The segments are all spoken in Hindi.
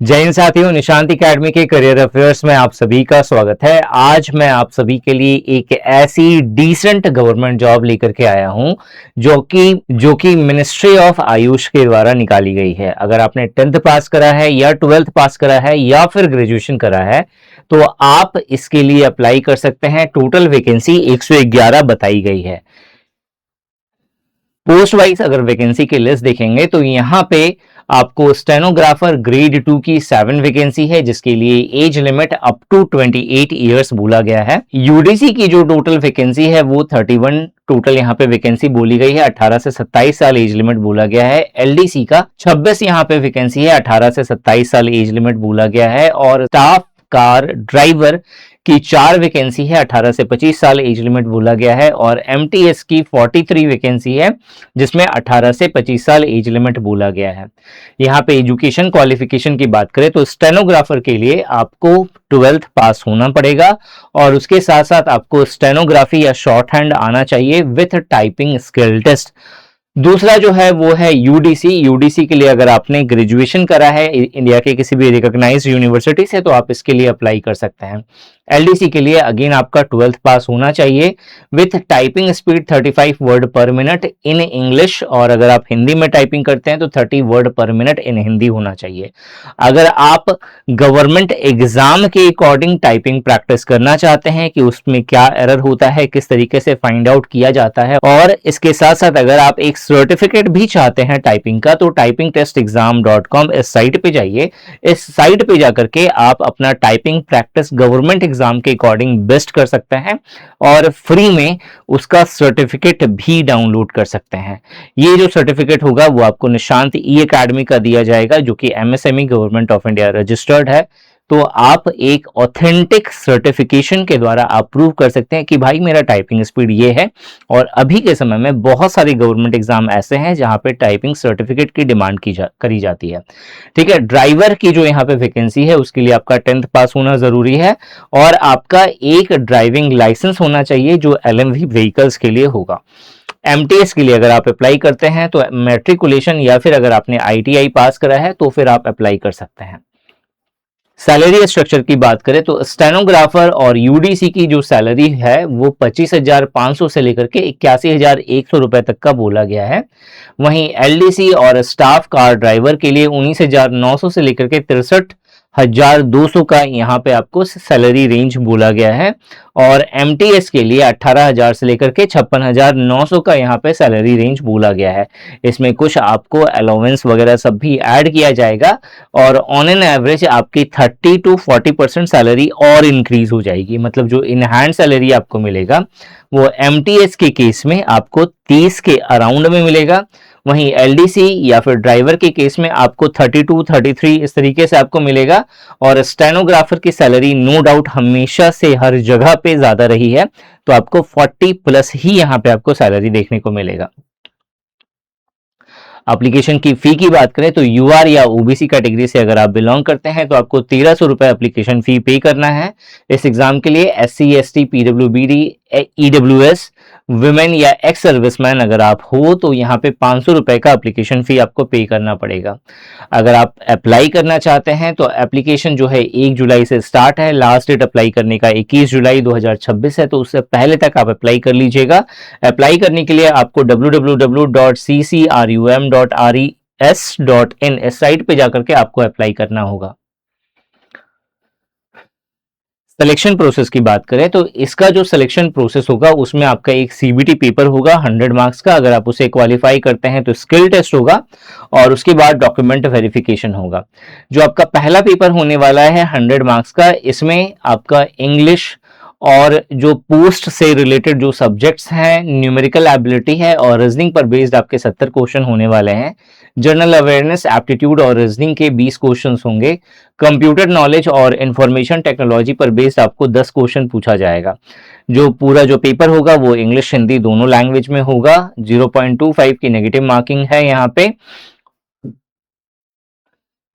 जय हिंद साथियों, निशांत एकेडमी के करियर अफेयर्स में आप सभी का स्वागत है। आज मैं आप सभी के लिए एक ऐसी डिसेंट गवर्नमेंट जॉब लेकर के आया हूं जो कि मिनिस्ट्री ऑफ आयुष के द्वारा निकाली गई है। अगर आपने 10th पास करा है या 12th पास करा है या फिर ग्रेजुएशन करा है तो आप इसके लिए अप्लाई कर सकते हैं। टोटल वैकेंसी 111 बताई गई है। पोस्ट वाइज अगर वैकेंसी की लिस्ट देखेंगे तो यहाँ पे आपको स्टेनोग्राफर ग्रेड 2 की 7 वैकेंसी है, जिसके लिए age limit up to 28 years बोला गया है। यूडीसी की जो टोटल वैकेंसी है वो 31 टोटल यहाँ पे वैकेंसी बोली गई है। 18 से 27 साल एज लिमिट बोला गया है। एलडीसी का 26 यहाँ पे वैकेंसी है। 18 से 27 साल एज लिमिट बोला गया है। और स्टाफ कार ड्राइवर की 4 वैकेंसी है। 18 से 25 साल एज लिमिट बोला गया है। और एमटीएस की 43 वैकेंसी है, जिसमें 18 से 25 साल एज लिमिट बोला गया है। यहाँ पे एजुकेशन क्वालिफिकेशन की बात करें तो स्टेनोग्राफर के लिए आपको 12th पास होना पड़ेगा और उसके साथ साथ आपको स्टेनोग्राफी या शॉर्ट हैंड आना चाहिए विथ टाइपिंग स्किल टेस्ट। दूसरा जो है वो है यूडीसी। यूडीसी के लिए अगर आपने ग्रेजुएशन करा है इंडिया के किसी भी रिकॉग्नाइज्ड यूनिवर्सिटी से तो आप इसके लिए अप्लाई कर सकते हैं। एलडीसी के लिए अगेन आपका 12th पास होना चाहिए विथ टाइपिंग स्पीड 35 वर्ड पर मिनट इन इंग्लिश, और अगर आप हिंदी में टाइपिंग करते हैं तो 30 वर्ड पर मिनट इन हिंदी होना चाहिए। अगर आप गवर्नमेंट एग्जाम के अकॉर्डिंग टाइपिंग प्रैक्टिस करना चाहते हैं कि उसमें क्या एरर होता है, किस तरीके से फाइंड आउट किया जाता है, और इसके साथ साथ अगर आप एक सर्टिफिकेट भी चाहते हैं टाइपिंग का, तो typingtestexam.com इस साइट पे जाइए। इस साइट पे जाकर के आप अपना टाइपिंग प्रैक्टिस गवर्नमेंट एग्जाम के अकॉर्डिंग बेस्ट कर सकते हैं और फ्री में उसका सर्टिफिकेट भी डाउनलोड कर सकते हैं। ये जो सर्टिफिकेट होगा वो आपको निशांत ई एकेडमी का दिया जाएगा, जो कि MSME government of India registered है। तो आप एक ऑथेंटिक सर्टिफिकेशन के द्वारा आप प्रूव कर सकते हैं कि भाई मेरा टाइपिंग स्पीड ये है। और अभी के समय में बहुत सारे गवर्नमेंट एग्जाम ऐसे हैं जहां पे टाइपिंग सर्टिफिकेट की डिमांड करी जाती है। ठीक है। ड्राइवर की जो यहाँ पे वैकेंसी है उसके लिए आपका 10th पास होना जरूरी है और आपका एक ड्राइविंग लाइसेंस होना चाहिए जो एलएमवी व्हीकल्स के लिए होगा। एमटीएस के लिए अगर आप अप्लाई करते हैं तो मैट्रिकुलेशन या फिर अगर आपने आईटीआई पास करा है तो फिर आप अप्लाई कर सकते हैं। सैलरी स्ट्रक्चर की बात करें तो स्टेनोग्राफर और यूडीसी की जो सैलरी है वो 25,500 से लेकर के 81,100 रुपए तक का बोला गया है। वहीं एलडीसी और स्टाफ कार ड्राइवर के लिए 19,900 से लेकर के 63,200 का यहाँ पे आपको सैलरी रेंज बोला गया है। और एमटीएस के लिए 18,000 से लेकर के 56,900 का यहाँ पे सैलरी रेंज बोला गया है। इसमें कुछ आपको अलाउंस वगैरह सब भी ऐड किया जाएगा और ऑन एन एवरेज आपकी 30 to 40% सैलरी और इंक्रीज हो जाएगी। मतलब जो इनहैंड सैलरी आपको मिलेगा वो एमटीएस के केस में आपको 30 के अराउंड में मिलेगा। वहीं एलडीसी या फिर ड्राइवर के केस में आपको 32, 33 इस तरीके से आपको मिलेगा। और स्टेनोग्राफर की सैलरी नो डाउट हमेशा से हर जगह पे ज्यादा रही है, तो आपको 40 प्लस ही यहाँ पे आपको सैलरी देखने को मिलेगा। एप्लीकेशन की फी की बात करें तो यूआर या ओबीसी कैटेगरी से अगर आप बिलोंग करते हैं तो आपको 1300 रुपए एप्लीकेशन फी पे करना है इस एग्जाम के लिए। SC, ST, PWBD, EWS, women या एक्स सर्विसमैन अगर आप हो तो यहाँ पे 500 रुपए का एप्लीकेशन फी आपको पे करना पड़ेगा। अगर आप अप्लाई करना चाहते हैं तो एप्लीकेशन जो है 1 जुलाई से स्टार्ट है। लास्ट डेट अप्लाई करने का 21 जुलाई 2026 है, तो उससे पहले तक आप अप्लाई कर लीजिएगा। अप्लाई करने के लिए आपको www.ccrum.res.in इस साइट पे जाकर के आपको अप्लाई करना होगा। सिलेक्शन प्रोसेस की बात करें तो इसका जो सिलेक्शन प्रोसेस होगा उसमें आपका एक सीबीटी पेपर होगा 100 मार्क्स का। अगर आप उसे क्वालिफाई करते हैं तो स्किल टेस्ट होगा और उसके बाद डॉक्यूमेंट वेरिफिकेशन होगा। जो आपका पहला पेपर होने वाला है 100 मार्क्स का, इसमें आपका इंग्लिश और जो पोस्ट से रिलेटेड जो सब्जेक्ट्स हैं, न्यूमेरिकल एबिलिटी है और रीजनिंग पर बेस्ड आपके 70 क्वेश्चन होने वाले हैं। जनरल अवेयरनेस, एप्टीट्यूड और रीजनिंग के 20 क्वेश्चंस होंगे। कंप्यूटर नॉलेज और इंफॉर्मेशन टेक्नोलॉजी पर बेस्ड आपको 10 क्वेश्चन पूछा जाएगा। जो पूरा जो पेपर होगा वो इंग्लिश हिंदी दोनों लैंग्वेज में होगा। 0.25 की नेगेटिव मार्किंग है यहाँ पे।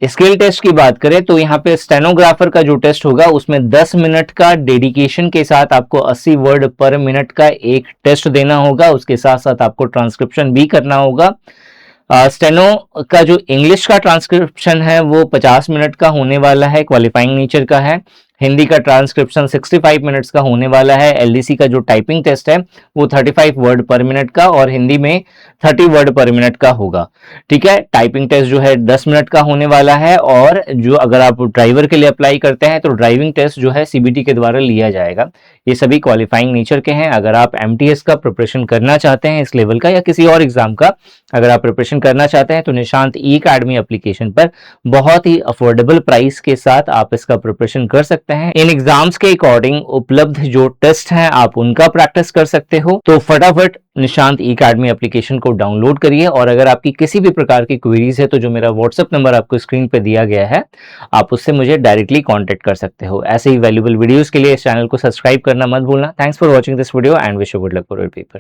स्किल टेस्ट की बात करें तो यहाँ पे स्टेनोग्राफर का जो टेस्ट होगा उसमें 10 मिनट का डेडिकेशन के साथ आपको 80 वर्ड पर मिनट का एक टेस्ट देना होगा। उसके साथ साथ आपको ट्रांसक्रिप्शन भी करना होगा। स्टेनो का जो इंग्लिश का ट्रांसक्रिप्शन है वो 50 मिनट का होने वाला है, क्वालिफाइंग नेचर का है। हिंदी का ट्रांसक्रिप्शन 65 मिनट्स का होने वाला है। एलडीसी का जो टाइपिंग टेस्ट है वो 35 वर्ड पर मिनट का और हिंदी में 30 वर्ड पर मिनट का होगा। ठीक है, टाइपिंग टेस्ट जो है 10 मिनट का होने वाला है। और जो अगर आप ड्राइवर के लिए अप्लाई करते हैं तो ड्राइविंग टेस्ट जो है सीबीटी के द्वारा लिया जाएगा। ये सभी क्वालिफाइंग नेचर के हैं। अगर आप एमटीएस का प्रिपरेशन करना चाहते हैं इस लेवल का या किसी और एग्जाम का अगर आप प्रिपरेशन करना चाहते हैं तो निशांत ई अकेडमी एप्लीकेशन पर बहुत ही अफोर्डेबल प्राइस के साथ आप इसका प्रिपरेशन कर सकते हैं। इन एग्जाम्स के अकॉर्डिंग उपलब्ध जो टेस्ट हैं आप उनका प्रैक्टिस कर सकते हो। तो फटाफट निशांत ई अकेडमी एप्लीकेशन को डाउनलोड करिए। और अगर आपकी किसी भी प्रकार की क्वेरीज है तो जो मेरा व्हाट्सएप नंबर आपको स्क्रीन पे दिया गया है आप उससे मुझे डायरेक्टली कांटेक्ट कर सकते हो। ऐसे ही वैल्यूएबल वीडियोस के लिए इस चैनल को सब्सक्राइब करना मत भूलना। Thanks for watching this video and wish you good luck for your paper.